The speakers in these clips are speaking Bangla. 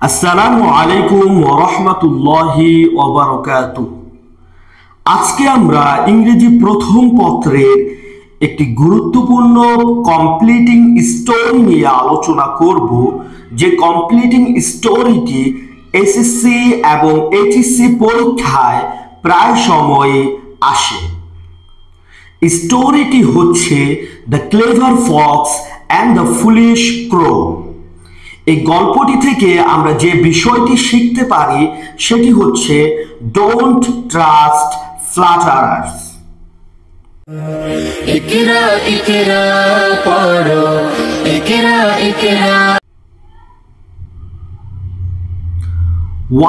আসসালামু আলাইকুম ওয়া রাহমাতুল্লাহি ওয়া বারাকাতুহু। আজকে আমরা ইংরেজি প্রথম পত্রের একটি গুরুত্বপূর্ণ কমপ্লিটিং স্টোরি নিয়ে আলোচনা করব, যে কমপ্লিটিং স্টোরিটি এসএসসি এবং এইচএসসি পরীক্ষায় প্রায় সময়ে আসে। স্টোরিটি হচ্ছে the clever fox and the foolish crow. এই গল্পটি থেকে আমরা যে বিষয়টি শিখতে পারি সেটি হচ্ছে ডোন্ট ট্রাস্ট ফ্ল্যাটারার্স। ইকরা ইকরা পড়ো, ইকরা ইকরা।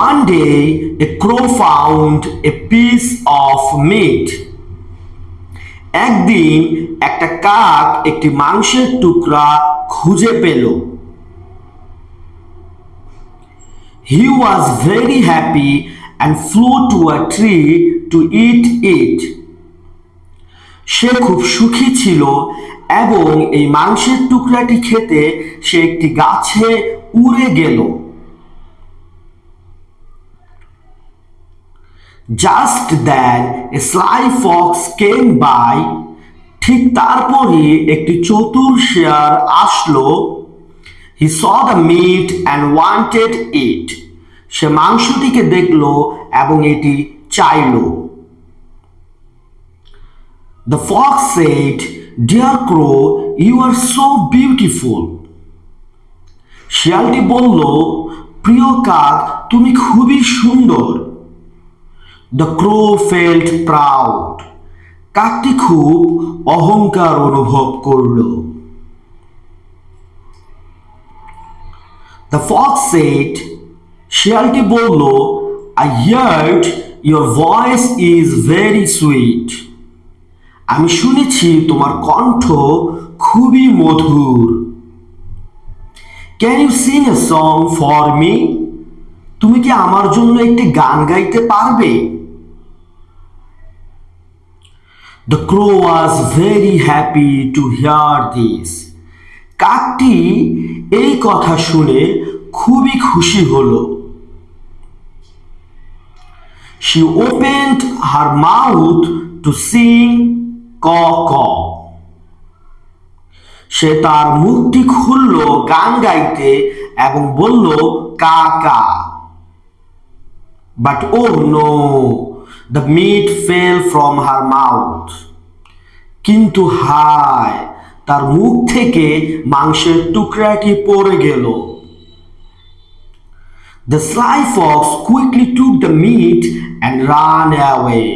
One day a crow found a piece of meat. একদিন একটা কাক একটি মাংসের টুকরা খুঁজে পেল। He was very happy and flew to a tree to eat it. সে খুব সুখী ছিল এবং এই মাংসের টুকরাটি খেতে সে একটি গাছে উড়ে গেল। Just then a sly fox came by. ঠিক তারপরে একটি চতুর শেয়াল আসলো। He saw the meat and wanted it. সে মাংসটিকে দেখলো এবং এটি চাইল। The fox said, "Dear crow, you are so beautiful." শিয়ালটি বলল, প্রিয় কাক, তুমি খুবই সুন্দর। The crow felt proud. কাকটি খুব অহংকার অনুভব করলো। The fox said, শিয়ালটি বলল, I heard your voice is very sweet. আমি শুনেছি তোমার কণ্ঠ খুবই মধুর। Can you sing a song for me? তুমি কি আমার জন্য একটি গান গাইতে পারবে? The crow was very happy to hear this. কাকটি এই কথা শুনে খুবই খুশি হলো। She opened her mouth to sing caw caw. সে তার মুখটি খুলল গান গাইতে এবং বলল কা কা। But oh no, the meat fell from her mouth. কিন্তু হায়, তার মুখ থেকে মাংসের টুকরাটি পড়ে গেল। The sly fox quickly took the meat and ran away.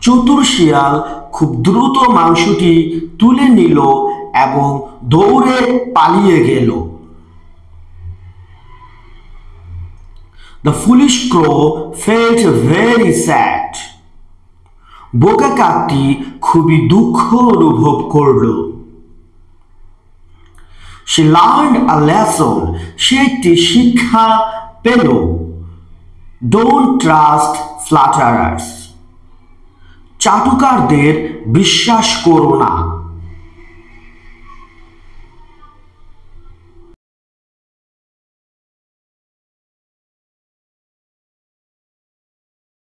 চতুর শিয়াল খুব দ্রুত মাংসটি তুলে নিল এবং দৌড়ে পালিয়ে গেল। The foolish crow felt very sad. বোকা কাকটি খুবই দুঃখ অনুভব করল। She learned a lesson. সে একটি শিক্ষা পেল। Don't trust flatterers. চাটুকারদের বিশ্বাস করো না।